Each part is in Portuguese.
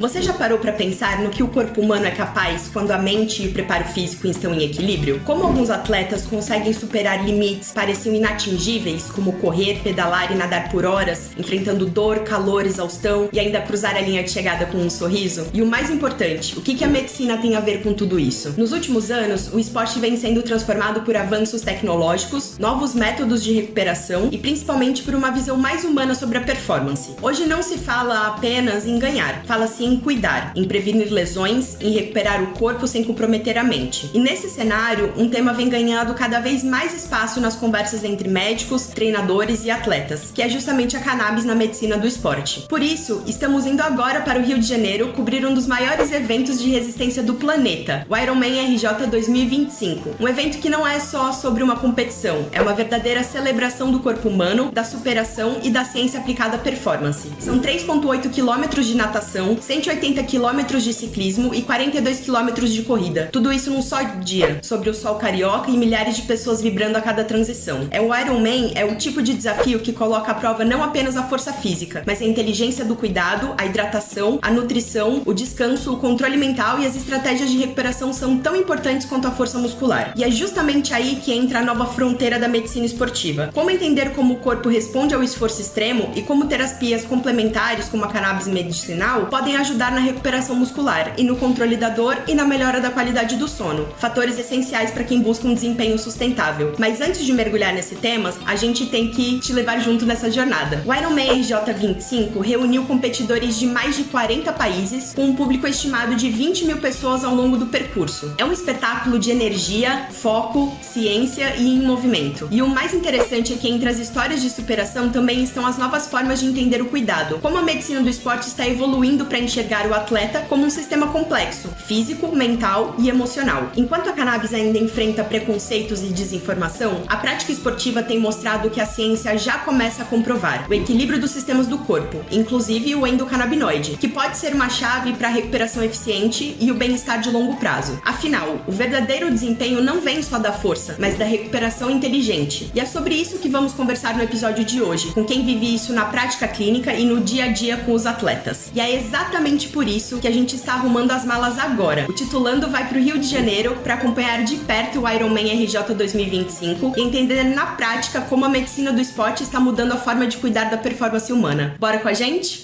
Você já parou para pensar no que o corpo humano é capaz quando a mente e o preparo físico estão em equilíbrio? Como alguns atletas conseguem superar limites que pareciam inatingíveis, como correr, pedalar e nadar por horas, enfrentando dor, calor, exaustão e ainda cruzar a linha de chegada com um sorriso? E o mais importante, o que a medicina tem a ver com tudo isso? Nos últimos anos, o esporte vem sendo transformado por avanços tecnológicos, novos métodos de recuperação e principalmente por uma visão mais humana sobre a performance. Hoje não se fala apenas em ganhar, fala-se em cuidar, em prevenir lesões, em recuperar o corpo sem comprometer a mente. E nesse cenário, um tema vem ganhando cada vez mais espaço nas conversas entre médicos, treinadores e atletas, que é justamente a cannabis na medicina do esporte. Por isso, estamos indo agora para o Rio de Janeiro cobrir um dos maiores eventos de resistência do planeta, o Ironman RJ 2025. Um evento que não é só sobre uma competição, é uma verdadeira celebração do corpo humano, da superação e da ciência aplicada à performance. São 3,8 quilômetros de natação, 180 quilômetros de ciclismo e 42 quilômetros de corrida. Tudo isso num só dia, sobre o sol carioca e milhares de pessoas vibrando a cada transição. O Ironman é o tipo de desafio que coloca à prova não apenas a força física, mas a inteligência do cuidado, a hidratação, a nutrição, o descanso, o controle mental e as estratégias de recuperação são tão importantes quanto a força muscular. E é justamente aí que entra a nova fronteira da medicina esportiva. Como entender como o corpo responde ao esforço extremo e como terapias complementares, como a cannabis medicinal, podem ajudar na recuperação muscular e no controle da dor e na melhora da qualidade do sono, fatores essenciais para quem busca um desempenho sustentável. Mas antes de mergulhar nesse tema, a gente tem que te levar junto nessa jornada. O Ironman RJ 25 reuniu competidores de mais de 40 países, com um público estimado de 20 mil pessoas ao longo do percurso. É um espetáculo de energia, foco, ciência e em movimento. E o mais interessante é que entre as histórias de superação também estão as novas formas de entender o cuidado, como a medicina do esporte está evoluindo para enxergar o atleta como um sistema complexo, físico, mental e emocional. Enquanto a cannabis ainda enfrenta preconceitos e desinformação, a prática esportiva tem mostrado que a ciência já começa a comprovar o equilíbrio dos sistemas do corpo, inclusive o endocannabinoide, que pode ser uma chave para a recuperação eficiente e o bem-estar de longo prazo. Afinal, o verdadeiro desempenho não vem só da força, mas da recuperação inteligente. E é sobre isso que vamos conversar no episódio de hoje, com quem vive isso na prática clínica e no dia a dia com os atletas. E é exatamente por isso que a gente está arrumando as malas agora. O Titulando vai para o Rio de Janeiro para acompanhar de perto o Ironman RJ 2025 e entender na prática como a medicina do esporte está mudando a forma de cuidar da performance humana. Bora com a gente?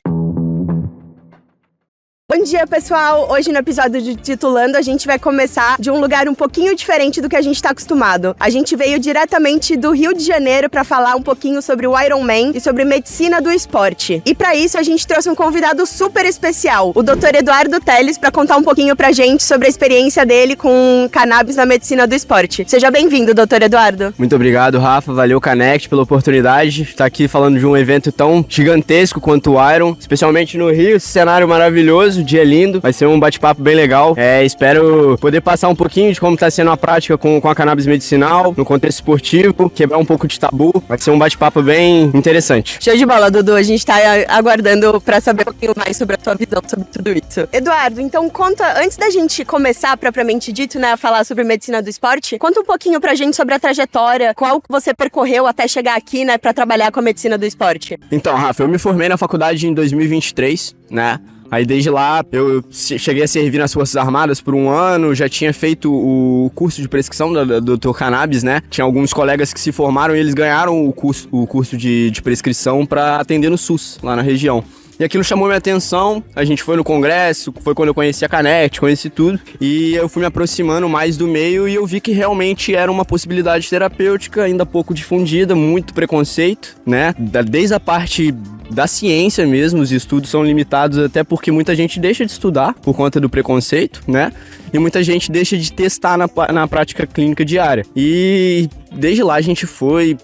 Bom dia, pessoal! Hoje no episódio de Titulando a gente vai começar de um lugar um pouquinho diferente do que a gente está acostumado. A gente veio diretamente do Rio de Janeiro para falar um pouquinho sobre o Ironman e sobre medicina do esporte. E para isso a gente trouxe um convidado super especial, o Dr. Eduardo Teles, para contar um pouquinho pra gente sobre a experiência dele com cannabis na medicina do esporte. Seja bem-vindo, Dr. Eduardo. Muito obrigado, Rafa. Valeu, Connect, pela oportunidade de estar aqui falando de um evento tão gigantesco quanto o Iron, especialmente no Rio, esse cenário maravilhoso, dia lindo, vai ser um bate-papo bem legal. Espero poder passar um pouquinho de como está sendo a prática com a cannabis medicinal, no contexto esportivo, quebrar um pouco de tabu. Vai ser um bate-papo bem interessante. Show de bola, Dudu. A gente tá aguardando para saber um pouquinho mais sobre a tua visão sobre tudo isso. Eduardo, então conta, antes da gente começar propriamente dito, né, a falar sobre medicina do esporte, conta um pouquinho pra gente sobre a trajetória, qual que você percorreu até chegar aqui, né, para trabalhar com a medicina do esporte. Então, Rafa, eu me formei na faculdade em 2023, né? Aí desde lá eu cheguei a servir nas Forças Armadas por um ano, já tinha feito o curso de prescrição do cannabis, né? Tinha alguns colegas que se formaram e eles ganharam o curso de prescrição para atender no SUS, lá na região. E aquilo chamou minha atenção, a gente foi no congresso, foi quando eu conheci a Connect, conheci tudo, e eu fui me aproximando mais do meio e eu vi que realmente era uma possibilidade terapêutica, ainda pouco difundida, muito preconceito, né? Desde a parte da ciência mesmo, os estudos são limitados até porque muita gente deixa de estudar por conta do preconceito, né? E muita gente deixa de testar na prática clínica diária. E desde lá a gente foi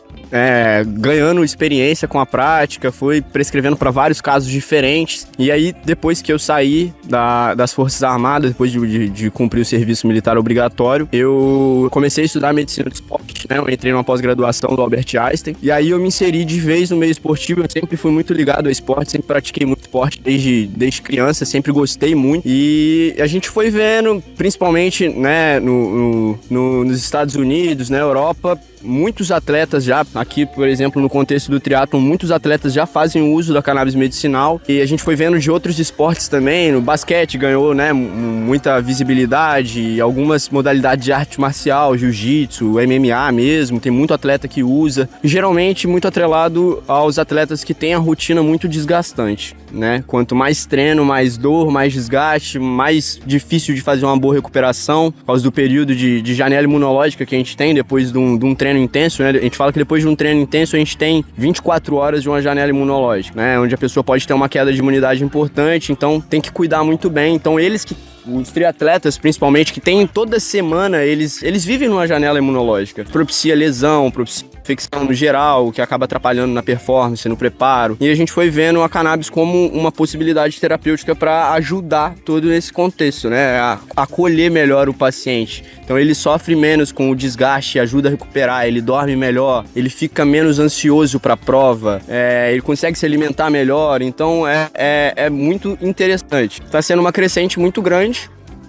ganhando experiência com a prática, foi prescrevendo para vários casos diferentes. E aí, depois que eu saí das Forças Armadas, depois de cumprir o serviço militar obrigatório, eu comecei a estudar medicina do esporte, né? Eu entrei numa pós-graduação do Albert Einstein, e aí eu me inseri de vez no meio esportivo. Eu sempre fui muito ligado ao esporte, sempre pratiquei muito esporte desde criança, sempre gostei muito, e a gente foi vendo, principalmente, né, nos Estados Unidos, na Europa, muitos atletas já, aqui, por exemplo, no contexto do triatlon, muitos atletas já fazem uso da cannabis medicinal, e a gente foi vendo de outros esportes também. No basquete ganhou, né, muita visibilidade, algumas modalidades de arte marcial, jiu-jitsu, MMA mesmo, tem muito atleta que usa, e geralmente muito atrelado aos atletas que têm a rotina muito desgastante, né? Quanto mais treino, mais dor, mais desgaste, mais difícil de fazer uma boa recuperação, por causa do período de janela imunológica que a gente tem depois de um treino intenso, né? A gente fala que depois de um treino intenso a gente tem 24 horas de uma janela imunológica, né? Onde a pessoa pode ter uma queda de imunidade importante, então tem que cuidar muito bem. Então os triatletas, principalmente, que tem toda semana, eles vivem numa janela imunológica. Propicia lesão, propicia infecção no geral, que acaba atrapalhando na performance, no preparo. E a gente foi vendo a cannabis como uma possibilidade terapêutica para ajudar todo esse contexto, né? A acolher melhor o paciente. Então ele sofre menos com o desgaste, ajuda a recuperar, ele dorme melhor, ele fica menos ansioso para a prova, ele consegue se alimentar melhor. Então é muito interessante. Está sendo uma crescente muito grande.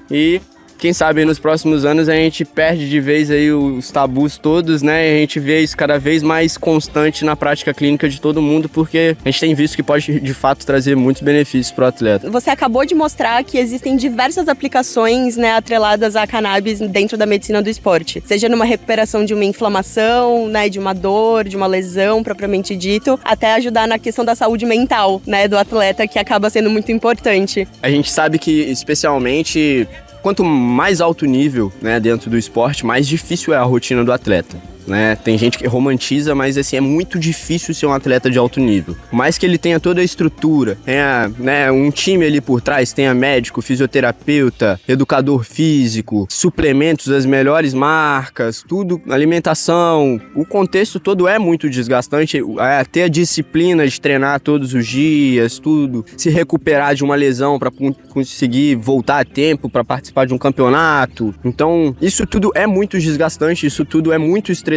E quem sabe nos próximos anos a gente perde de vez aí os tabus todos, né? E a gente vê isso cada vez mais constante na prática clínica de todo mundo, porque a gente tem visto que pode de fato trazer muitos benefícios para o atleta. Você acabou de mostrar que existem diversas aplicações, né, atreladas à cannabis dentro da medicina do esporte, seja numa recuperação de uma inflamação, né, de uma dor, de uma lesão propriamente dito, até ajudar na questão da saúde mental, né, do atleta, que acaba sendo muito importante. A gente sabe que, especialmente, quanto mais alto nível, né, dentro do esporte, mais difícil é a rotina do atleta, né? Tem gente que romantiza, mas assim, é muito difícil ser um atleta de alto nível. Por mais que ele tenha toda a estrutura, tenha, né, um time ali por trás, tenha médico, fisioterapeuta, educador físico, suplementos das melhores marcas, tudo, alimentação, o contexto todo é muito desgastante. Ter a disciplina de treinar todos os dias, tudo, se recuperar de uma lesão para conseguir voltar a tempo para participar de um campeonato. Então, isso tudo é muito desgastante, isso tudo é muito estressante,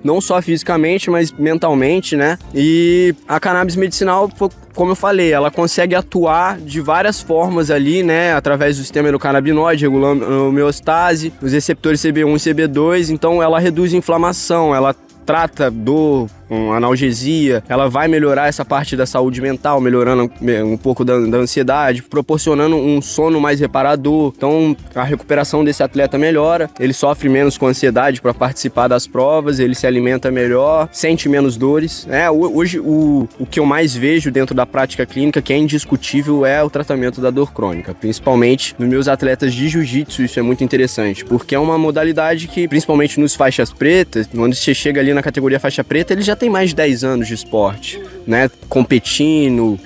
não só fisicamente, mas mentalmente, né? E a cannabis medicinal, como eu falei, ela consegue atuar de várias formas ali, né? Através do sistema endocannabinoide, regulando a homeostase, os receptores CB1 e CB2, então ela reduz a inflamação, ela trata dor, analgesia, ela vai melhorar essa parte da saúde mental, melhorando um pouco da ansiedade, proporcionando um sono mais reparador. Então a recuperação desse atleta melhora, ele sofre menos com ansiedade para participar das provas, ele se alimenta melhor, sente menos dores. Hoje o que eu mais vejo dentro da prática clínica, que é indiscutível, é o tratamento da dor crônica, principalmente nos meus atletas de jiu-jitsu. Isso é muito interessante, porque é uma modalidade que, principalmente nos faixas pretas, quando você chega ali na categoria faixa preta, ele já tem mais de 10 anos de esporte, né? Competindo,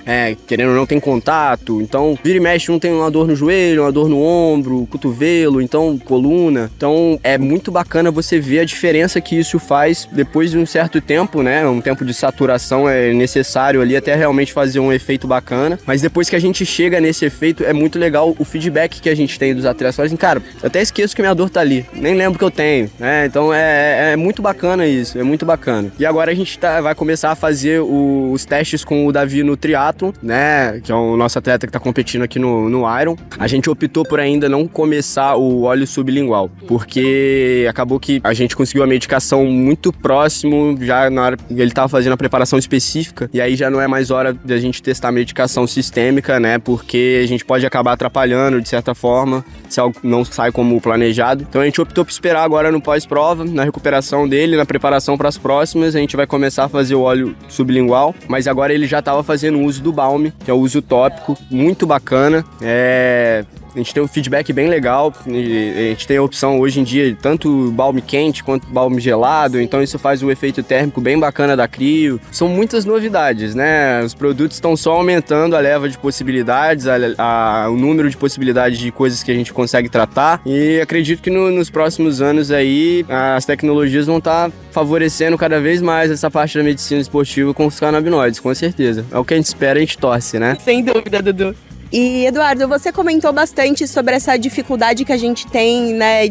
querendo ou não, tem contato. Então, vira e mexe, um tem uma dor no joelho, uma dor no ombro, cotovelo, então, coluna. Então, é muito bacana você ver a diferença que isso faz depois de um certo tempo, né? Um tempo de saturação é necessário ali até realmente fazer um efeito bacana. Mas depois que a gente chega nesse efeito, é muito legal o feedback que a gente tem dos atletas. Fala assim, cara, eu até esqueço que minha dor tá ali, nem lembro que eu tenho, né? Então, é muito bacana isso. É muito bacana. E agora a gente vai começar a fazer os testes com o Davi no triatlon, né? Que é o nosso atleta que tá competindo aqui no Iron. A gente optou por ainda não começar o óleo sublingual, porque acabou que a gente conseguiu a medicação muito próximo, já na hora que ele tava fazendo a preparação específica, e aí já não é mais hora de a gente testar a medicação sistêmica, né? Porque a gente pode acabar atrapalhando, de certa forma, se algo não sai como planejado. Então a gente optou por esperar agora no pós-prova, na recuperação dele, na preparação para as próximas, a gente vai começar a fazer o óleo sublingual, mas agora ele já estava fazendo uso do balme, que é o uso tópico, muito bacana. A gente tem um feedback bem legal, a gente tem a opção hoje em dia tanto balme quente quanto balme gelado, então isso faz um efeito térmico bem bacana da Crio. São muitas novidades, né? Os produtos estão só aumentando a leva de possibilidades, o número de possibilidades de coisas que a gente consegue tratar, e acredito que nos próximos anos aí as tecnologias vão estar favorecendo cada vez mais essa parte da medicina esportiva com os canabinoides, com certeza. É o que a gente espera, a gente torce, né? Sem dúvida, Dudu. E, Eduardo, você comentou bastante sobre essa dificuldade que a gente tem, né,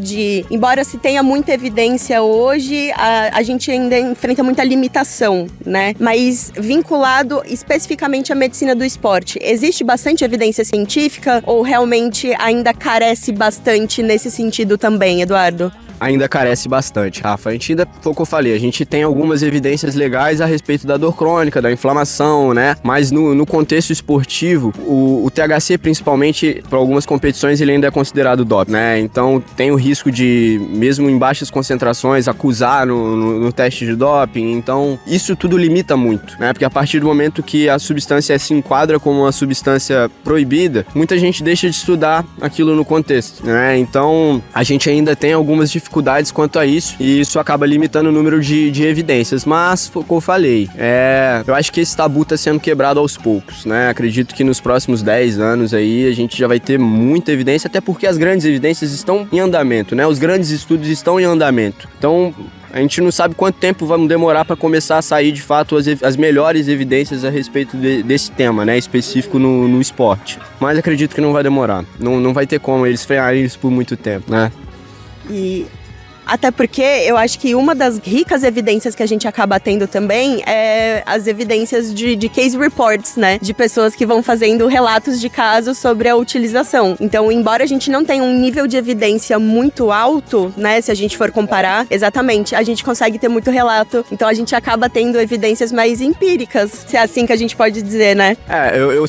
embora se tenha muita evidência hoje, a gente ainda enfrenta muita limitação, né? Mas vinculado especificamente à medicina do esporte, existe bastante evidência científica ou realmente ainda carece bastante nesse sentido também, Eduardo? Ainda carece bastante, Rafa. A gente ainda, foi o que eu falei, a gente tem algumas evidências legais a respeito da dor crônica, da inflamação, né? Mas no contexto esportivo, o THC, principalmente, para algumas competições, ele ainda é considerado doping, né? Então, tem o risco de, mesmo em baixas concentrações, acusar no teste de doping. Então, isso tudo limita muito, né? Porque a partir do momento que a substância se enquadra como uma substância proibida, muita gente deixa de estudar aquilo no contexto, né? Então, a gente ainda tem algumas dificuldades quanto a isso, e isso acaba limitando o número de evidências, mas, como eu falei, eu acho que esse tabu está sendo quebrado aos poucos, né? Acredito que nos próximos 10 anos aí a gente já vai ter muita evidência, até porque as grandes evidências estão em andamento, né? Os grandes estudos estão em andamento. Então, a gente não sabe quanto tempo vamos demorar para começar a sair, de fato, as melhores evidências a respeito desse tema, né, específico no esporte. Mas acredito que não vai demorar. Não vai ter como eles frearem isso por muito tempo, né? E até porque eu acho que uma das ricas evidências que a gente acaba tendo também é as evidências de case reports, né? De pessoas que vão fazendo relatos de casos sobre a utilização. Então, embora a gente não tenha um nível de evidência muito alto, né? Se a gente for comparar, exatamente, a gente consegue ter muito relato. Então, a gente acaba tendo evidências mais empíricas, se é assim que a gente pode dizer, né?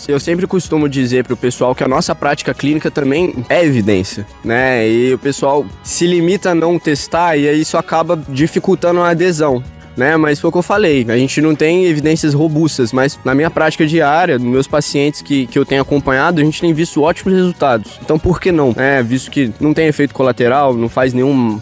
Eu sempre costumo dizer pro pessoal que a nossa prática clínica também é evidência, né? E o pessoal se limita a não testar, e aí isso acaba dificultando a adesão, né? Mas foi o que eu falei, a gente não tem evidências robustas, mas na minha prática diária, nos meus pacientes que eu tenho acompanhado, a gente tem visto ótimos resultados. Então por que não? Visto que não tem efeito colateral, não traz nenhum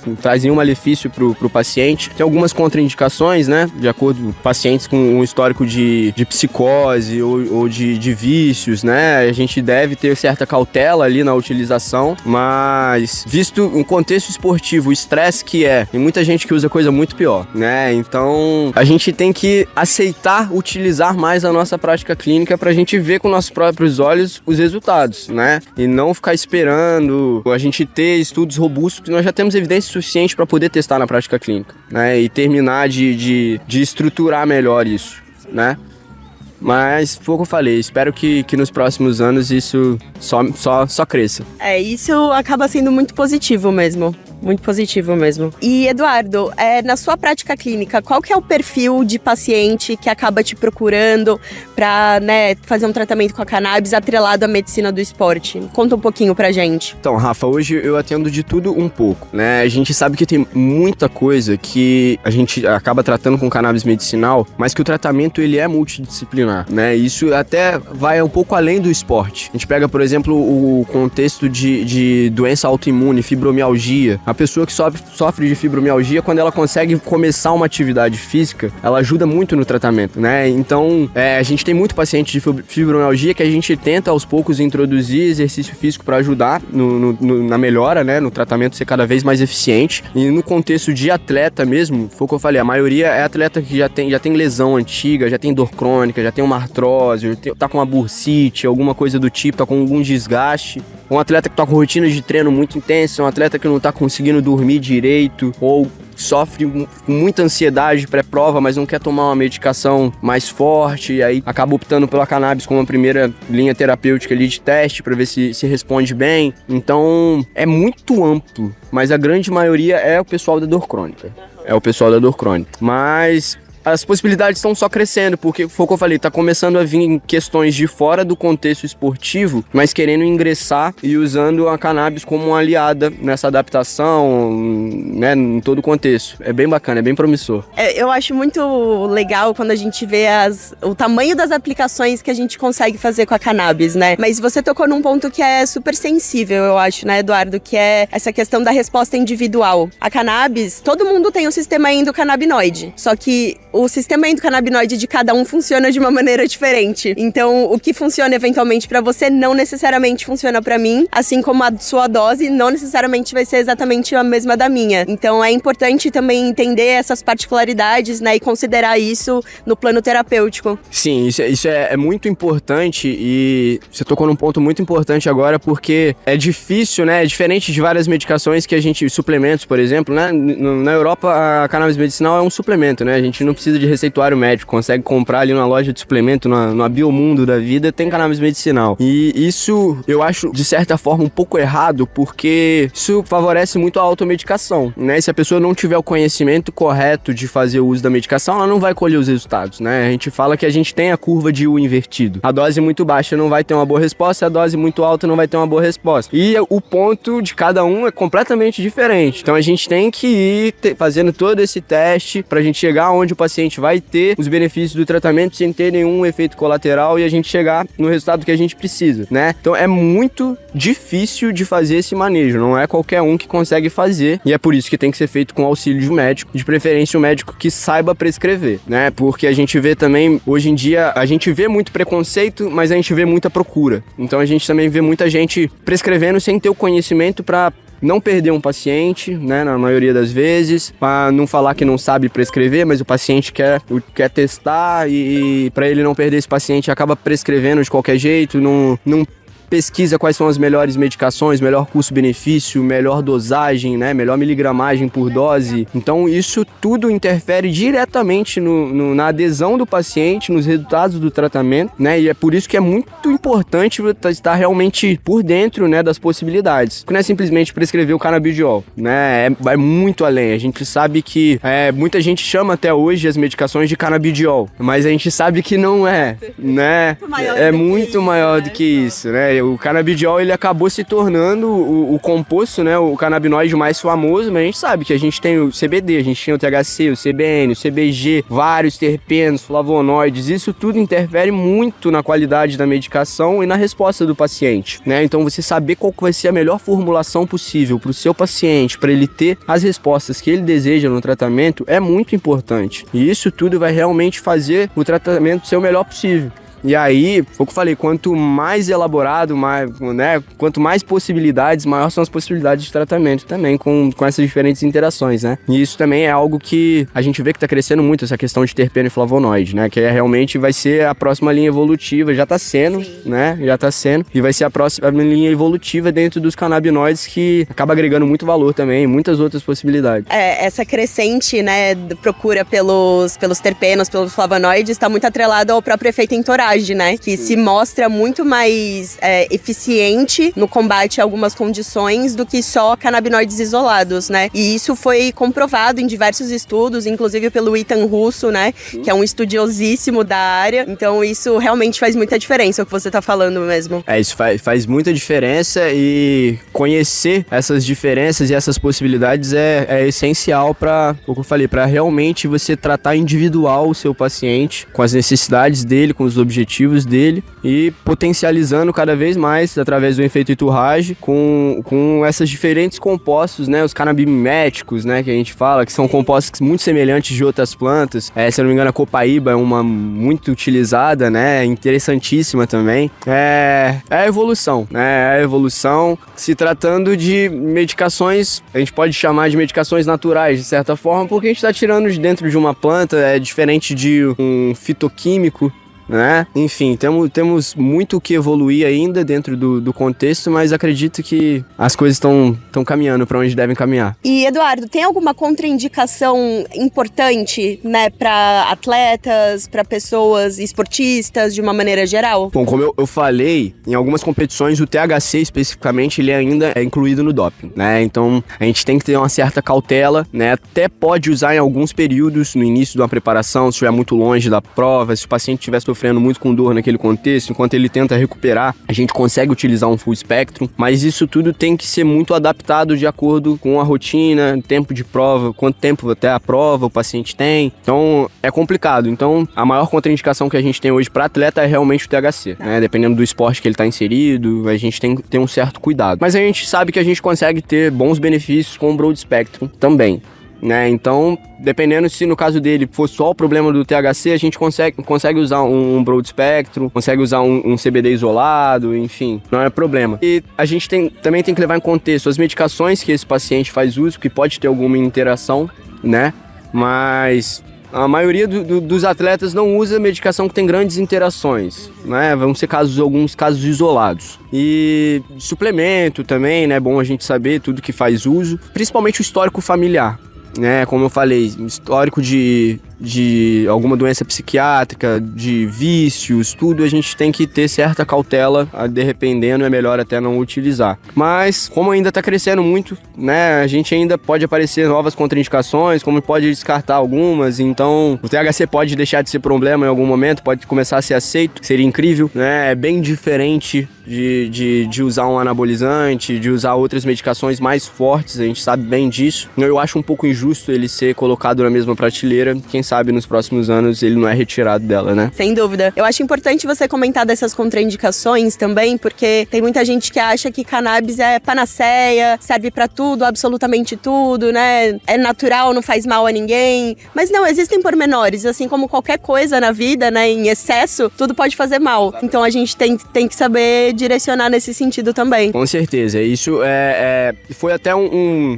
malefício pro paciente. Tem algumas contraindicações, né? De acordo com pacientes com um histórico de psicose ou de vícios, né? A gente deve ter certa cautela ali na utilização, mas visto um contexto esportivo, o estresse que tem muita gente que usa coisa muito pior, né? Então, a gente tem que aceitar utilizar mais a nossa prática clínica pra gente ver com nossos próprios olhos os resultados, né? E não ficar esperando a gente ter estudos robustos, porque nós já temos evidência suficiente para poder testar na prática clínica, né? E terminar de estruturar melhor isso, né? Mas foi o que eu falei, espero que nos próximos anos isso só cresça. Isso acaba sendo muito positivo mesmo. Muito positivo mesmo. E, Eduardo, na sua prática clínica, qual que é o perfil de paciente que acaba te procurando para, né, fazer um tratamento com a cannabis atrelado à medicina do esporte? Conta um pouquinho pra gente. Então, Rafa, hoje eu atendo de tudo um pouco, né? A gente sabe que tem muita coisa que a gente acaba tratando com cannabis medicinal, mas que o tratamento ele é multidisciplinar, né? Isso até vai um pouco além do esporte. A gente pega, por exemplo, o contexto de doença autoimune, fibromialgia. A pessoa que sofre de fibromialgia, quando ela consegue começar uma atividade física, ela ajuda muito no tratamento, né? Então, a gente tem muito paciente de fibromialgia que a gente tenta aos poucos introduzir exercício físico para ajudar na melhora, né? No tratamento ser cada vez mais eficiente. E no contexto de atleta mesmo, foi o que eu falei, a maioria é atleta que já tem lesão antiga, já tem dor crônica, já tem uma artrose, tá com uma bursite, alguma coisa do tipo, tá com algum desgaste. Um atleta que tá com rotina de treino muito intensa, um atleta que não tá conseguindo dormir direito, ou sofre com muita ansiedade pré-prova, mas não quer tomar uma medicação mais forte, e aí acaba optando pela cannabis como a primeira linha terapêutica ali de teste para ver se responde bem. Então é muito amplo, mas a grande maioria é o pessoal da dor crônica. Mas as possibilidades estão só crescendo, porque foi o que eu falei, tá começando a vir questões de fora do contexto esportivo, mas querendo ingressar e usando a cannabis como uma aliada nessa adaptação, né, em todo o contexto. É bem bacana, é bem promissor. Eu acho muito legal quando a gente vê o tamanho das aplicações que a gente consegue fazer com a cannabis, né? Mas você tocou num ponto que é super sensível, eu acho, né, Eduardo? Que é essa questão da resposta individual. A cannabis, todo mundo tem um sistema endocannabinoide, só que o sistema endocannabinoide de cada um funciona de uma maneira diferente. Então, o que funciona eventualmente pra você não necessariamente funciona pra mim, assim como a sua dose não necessariamente vai ser exatamente a mesma da minha. Então, é importante também entender essas particularidades, né, e considerar isso no plano terapêutico. Sim, isso é muito importante e você tocou num ponto muito importante agora, porque é difícil, né, é diferente de várias medicações que a gente, suplementos, por exemplo, né, na Europa a cannabis medicinal é um suplemento, né, a gente não precisa de receituário médico, consegue comprar ali numa loja de suplemento, na Biomundo da vida, tem cannabis medicinal. E isso eu acho, de certa forma, um pouco errado, porque isso favorece muito a automedicação, né, se a pessoa não tiver o conhecimento correto de fazer o uso da medicação, ela não vai colher os resultados, né, a gente fala que a gente tem a curva de U invertido. A dose muito baixa não vai ter uma boa resposta, a dose muito alta não vai ter uma boa resposta. E o ponto de cada um é completamente diferente. Então a gente tem que ir fazendo todo esse teste pra gente chegar onde o paciente vai ter os benefícios do tratamento sem ter nenhum efeito colateral e a gente chegar no resultado que a gente precisa, né? Então é muito difícil de fazer esse manejo, não é qualquer um que consegue fazer, e é por isso que tem que ser feito com auxílio de um médico, de preferência um médico que saiba prescrever, né? Porque a gente vê também, hoje em dia, a gente vê muito preconceito, mas a gente vê muita procura. Então a gente também vê muita gente prescrevendo sem ter o conhecimento para não perder um paciente, né, na maioria das vezes, para não falar que não sabe prescrever, mas o paciente quer testar e para ele não perder esse paciente acaba prescrevendo de qualquer jeito, não pesquisa quais são as melhores medicações, melhor custo-benefício, melhor dosagem, né, melhor miligramagem por dose. Então isso tudo interfere diretamente na adesão do paciente, nos resultados do tratamento, né, e é por isso que é muito importante estar realmente por dentro, né, das possibilidades. Não é simplesmente prescrever o canabidiol, né, vai muito além. A gente sabe que muita gente chama até hoje as medicações de canabidiol, mas a gente sabe que não é, né, é muito maior do que isso, né. O canabidiol, ele acabou se tornando o composto, né, o canabinoide mais famoso, mas a gente sabe que a gente tem o CBD, a gente tem o THC, o CBN, o CBG, vários terpenos, flavonoides, isso tudo interfere muito na qualidade da medicação e na resposta do paciente, né? Então você saber qual vai ser a melhor formulação possível para o seu paciente, para ele ter as respostas que ele deseja no tratamento, é muito importante. E isso tudo vai realmente fazer o tratamento ser o melhor possível. E aí, foi o que eu falei, quanto mais elaborado, né, quanto mais possibilidades, maior são as possibilidades de tratamento também com essas diferentes interações, né? E isso também é algo que a gente vê que tá crescendo muito, essa questão de terpeno e flavonoide, né? Que realmente vai ser a próxima linha evolutiva, já tá sendo, né? Já tá sendo, e vai ser a próxima linha evolutiva dentro dos canabinoides que acaba agregando muito valor também, muitas outras possibilidades. Essa crescente, né, procura pelos terpenos, pelos flavonoides, está muito atrelado ao próprio efeito entoragem, né? Que se mostra muito mais eficiente no combate a algumas condições do que só canabinoides isolados, né? E isso foi comprovado em diversos estudos, inclusive pelo Ethan Russo, né? Que é um estudiosíssimo da área. Então isso realmente faz muita diferença, o que você tá falando mesmo. Isso faz muita diferença, e conhecer essas diferenças e essas possibilidades é essencial para, o que eu falei, para realmente você tratar individual o seu paciente, com as necessidades dele, com os objetivos dele, e potencializando cada vez mais através do efeito Iturrage com esses diferentes compostos, né, os canabiméticos, né, que a gente fala, que são compostos muito semelhantes de outras plantas. Se eu não me engano, a copaíba é uma muito utilizada, né, interessantíssima também. É a evolução, né, a evolução, se tratando de medicações, a gente pode chamar de medicações naturais, de certa forma, porque a gente está tirando de dentro de uma planta, é diferente de um fitoquímico, né? Enfim, temos muito o que evoluir ainda dentro do contexto, mas acredito que as coisas estão caminhando para onde devem caminhar. E, Eduardo, tem alguma contraindicação importante, né, para atletas, para pessoas esportistas, de uma maneira geral? Bom, como eu falei, em algumas competições o THC especificamente ele ainda é incluído no doping, né? Então a gente tem que ter uma certa cautela, né? Até pode usar em alguns períodos no início de uma preparação, se estiver muito longe da prova, se o paciente estiver sofrendo muito com dor naquele contexto, enquanto ele tenta recuperar, a gente consegue utilizar um full spectrum, mas isso tudo tem que ser muito adaptado de acordo com a rotina, tempo de prova, quanto tempo até a prova o paciente tem. Então é complicado. Então a maior contraindicação que a gente tem hoje para atleta é realmente o THC, né? Dependendo do esporte que ele está inserido, a gente tem que ter um certo cuidado. Mas a gente sabe que a gente consegue ter bons benefícios com o broad spectrum também. né? Então, dependendo se no caso dele for só o problema do THC, a gente consegue usar um broad spectrum, consegue usar um CBD isolado, enfim, não é problema. E a gente também tem que levar em contexto as medicações que esse paciente faz uso, que pode ter alguma interação, né? Mas a maioria dos atletas não usa medicação que tem grandes interações, né? Vão ser alguns casos isolados. E suplemento também, né? Bom a gente saber tudo que faz uso, principalmente o histórico familiar, né? Como eu falei, histórico de alguma doença psiquiátrica, de vícios, tudo a gente tem que ter certa cautela, dependendo é melhor até não utilizar. Mas como ainda está crescendo muito, né, a gente ainda pode aparecer novas contraindicações, como pode descartar algumas, então o THC pode deixar de ser problema em algum momento, pode começar a ser aceito, seria incrível, né, é bem diferente de usar um anabolizante, de usar outras medicações mais fortes, a gente sabe bem disso. Eu acho um pouco injusto ele ser colocado na mesma prateleira, quem sabe nos próximos anos ele não é retirado dela, né? Sem dúvida. Eu acho importante você comentar dessas contraindicações também, porque tem muita gente que acha que cannabis é panaceia, serve pra tudo, absolutamente tudo, né? É natural, não faz mal a ninguém. Mas não, existem pormenores, assim como qualquer coisa na vida, né? Em excesso, tudo pode fazer mal. Então a gente tem que saber direcionar nesse sentido também. Com certeza. Isso foi até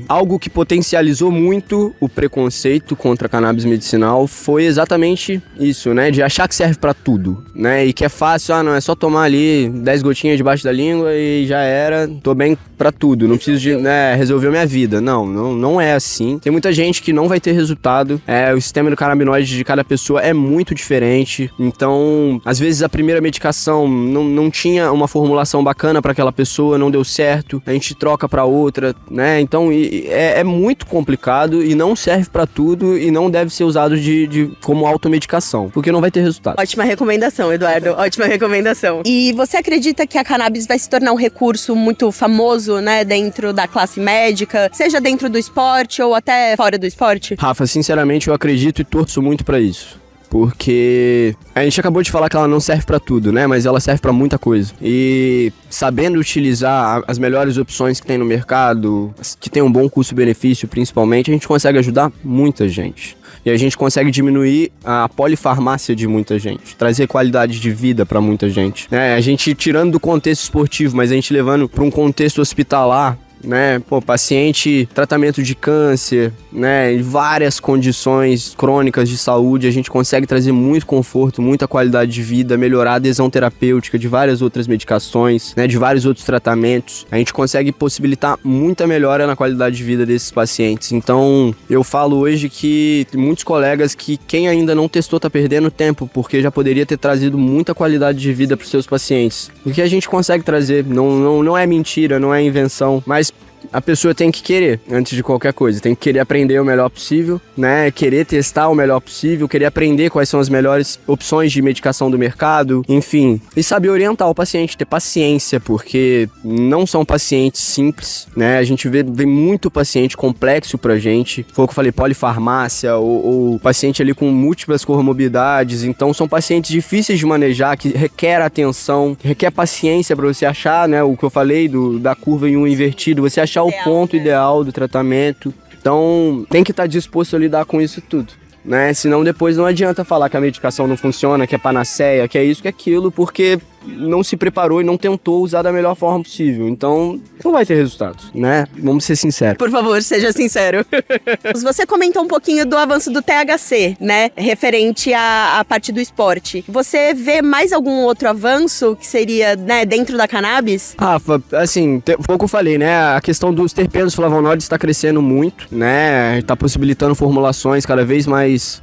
algo que potencializou muito o preconceito contra a cannabis medicinal. Foi exatamente isso, né? De achar que serve pra tudo, né? E que é fácil, não, é só tomar ali 10 gotinhas debaixo da língua e já era, tô bem pra tudo, não preciso de, né, resolver minha vida. Não é assim. Tem muita gente que não vai ter resultado. O sistema do canabinoide de cada pessoa é muito diferente. Então, às vezes a primeira medicação não tinha uma formulação bacana pra aquela pessoa, não deu certo, a gente troca pra outra, né? Então, é muito complicado e não serve pra tudo e não deve ser usado como automedicação, porque não vai ter resultado. Ótima recomendação, Eduardo. Ótima recomendação. E você acredita que a cannabis vai se tornar um recurso muito famoso, né, dentro da classe médica, seja dentro do esporte ou até fora do esporte? Rafa, sinceramente, eu acredito e torço muito pra isso. Porque a gente acabou de falar que ela não serve pra tudo, né? Mas ela serve pra muita coisa. E sabendo utilizar as melhores opções que tem no mercado, que tem um bom custo-benefício principalmente, a gente consegue ajudar muita gente. E a gente consegue diminuir a polifarmácia de muita gente, trazer qualidade de vida pra muita gente, né? A gente tirando do contexto esportivo, mas a gente levando pra um contexto hospitalar, né, paciente, tratamento de câncer, né, várias condições crônicas de saúde, a gente consegue trazer muito conforto, muita qualidade de vida, melhorar a adesão terapêutica de várias outras medicações, né, de vários outros tratamentos, a gente consegue possibilitar muita melhora na qualidade de vida desses pacientes. Então, eu falo hoje que tem muitos colegas que quem ainda não testou tá perdendo tempo, porque já poderia ter trazido muita qualidade de vida para os seus pacientes. O que a gente consegue trazer, não é mentira, não é invenção, mas a pessoa tem que querer, antes de qualquer coisa, tem que querer aprender o melhor possível, né, querer testar o melhor possível, querer aprender quais são as melhores opções de medicação do mercado, enfim, e saber orientar o paciente, ter paciência, porque não são pacientes simples, né, a gente vê muito paciente complexo pra gente, foi o que eu falei, polifarmácia, ou paciente ali com múltiplas comorbidades, então são pacientes difíceis de manejar, que requer atenção, requer paciência pra você achar, né, o que eu falei da curva em um invertido, você achar o ponto ideal do tratamento. Então, tem que estar disposto a lidar com isso tudo, né? Senão depois não adianta falar que a medicação não funciona, que é panaceia, que é isso, que é aquilo, porque não se preparou e não tentou usar da melhor forma possível. Então, não vai ter resultados, né? Vamos ser sinceros. Por favor, seja sincero. Você comentou um pouquinho do avanço do THC, né? Referente à parte do esporte. Você vê mais algum outro avanço que seria, né, dentro da cannabis? Rafa, assim, foi o que eu falei, né? A questão dos terpenos flavonoides está crescendo muito, né? Está possibilitando formulações cada vez mais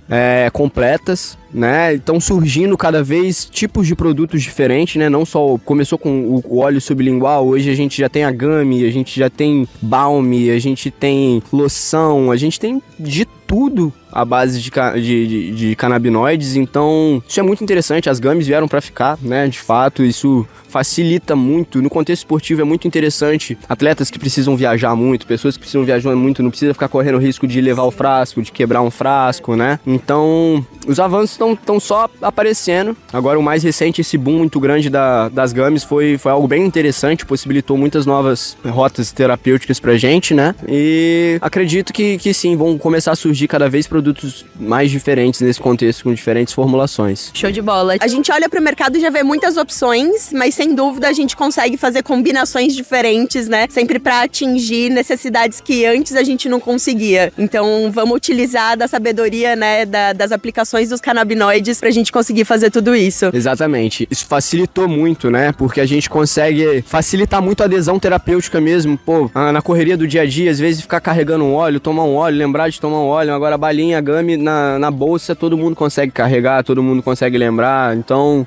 completas, né? Estão surgindo cada vez tipos de produtos diferentes, né? Não só começou com o óleo sublingual, hoje a gente já tem a gummy, a gente já tem balme, a gente tem loção, a gente tem de tudo à base de canabinoides, então isso é muito interessante, as gummies vieram para ficar, né, de fato, isso facilita muito, no contexto esportivo é muito interessante, atletas que precisam viajar muito, pessoas que precisam viajar muito, não precisa ficar correndo o risco de levar o frasco, de quebrar um frasco, né, então os avanços estão só aparecendo, agora o mais recente, esse boom muito grande das gummies foi algo bem interessante, possibilitou muitas novas rotas terapêuticas pra gente, né, e acredito que sim, vão começar a surgir cada vez produtos mais diferentes nesse contexto, com diferentes formulações. Show de bola. A gente olha pro mercado e já vê muitas opções, mas sem dúvida a gente consegue fazer combinações diferentes, né? Sempre pra atingir necessidades que antes a gente não conseguia. Então vamos utilizar da sabedoria, né, das aplicações dos canabinoides pra gente conseguir fazer tudo isso. Exatamente. Isso facilitou muito, né? Porque a gente consegue facilitar muito a adesão terapêutica mesmo. Pô, na correria do dia a dia, às vezes ficar carregando um óleo, tomar um óleo, lembrar de tomar um óleo, agora a balinha, a gummy na bolsa, todo mundo consegue carregar, todo mundo consegue lembrar. Então,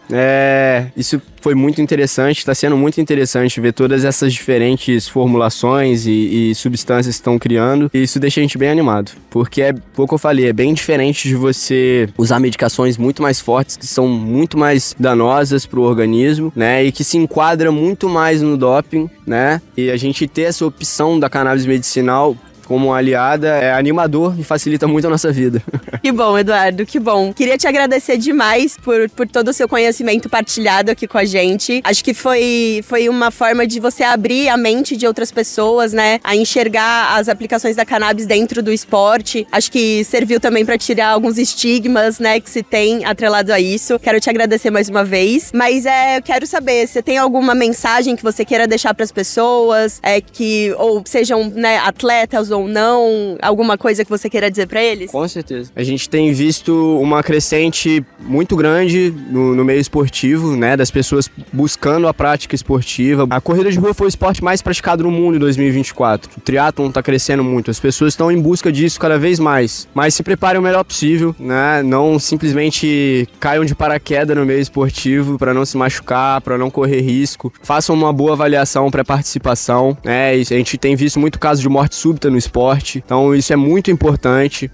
isso foi muito interessante, está sendo muito interessante ver todas essas diferentes formulações e substâncias que estão criando, e isso deixa a gente bem animado, porque pouco eu falei, é bem diferente de você usar medicações muito mais fortes, que são muito mais danosas para o organismo, né, e que se enquadra muito mais no doping, né, e a gente ter essa opção da cannabis medicinal como aliada é animador e facilita muito a nossa vida. Que bom, Eduardo, que bom. Queria te agradecer demais por todo o seu conhecimento partilhado aqui com a gente. Acho que foi uma forma de você abrir a mente de outras pessoas, né, a enxergar as aplicações da cannabis dentro do esporte. Acho que serviu também para tirar alguns estigmas, né, que se tem atrelado a isso. Quero te agradecer mais uma vez, mas eu quero saber, você tem alguma mensagem que você queira deixar para as pessoas, que ou sejam, né, atletas ou não, alguma coisa que você queira dizer para eles? Com certeza. A gente tem visto uma crescente muito grande no meio esportivo, né, das pessoas buscando a prática esportiva. A corrida de rua foi o esporte mais praticado no mundo em 2024. O triatlon tá crescendo muito, as pessoas estão em busca disso cada vez mais. Mas se preparem o melhor possível, né, não simplesmente caiam de paraquedas no meio esportivo para não se machucar, para não correr risco. Façam uma boa avaliação pré-participação, né, a gente tem visto muito caso de morte súbita no esporte, então isso é muito importante.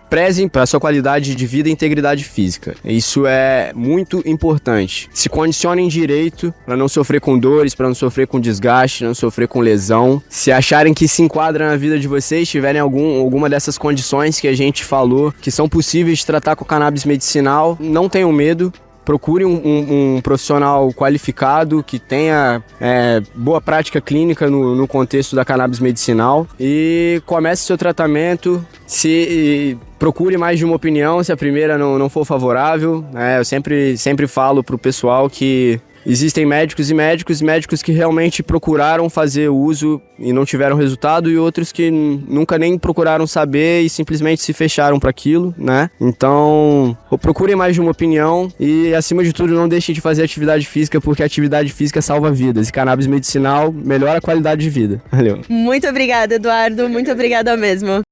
Prezem para sua qualidade de vida e integridade física. Isso é muito importante. Se condicionem direito para não sofrer com dores, para não sofrer com desgaste, não sofrer com lesão. Se acharem que se enquadra na vida de vocês, tiverem alguma dessas condições que a gente falou, que são possíveis de tratar com cannabis medicinal, não tenham medo. Procure um profissional qualificado que tenha boa prática clínica no contexto da cannabis medicinal e comece seu tratamento. Procure mais de uma opinião se a primeira não for favorável. Eu sempre falo para o pessoal que existem médicos que realmente procuraram fazer uso e não tiveram resultado, e outros que nunca nem procuraram saber e simplesmente se fecharam para aquilo, né? Então, procurem mais de uma opinião e, acima de tudo, não deixem de fazer atividade física, porque a atividade física salva vidas e cannabis medicinal melhora a qualidade de vida. Valeu. Muito obrigada, Eduardo. Muito obrigada mesmo.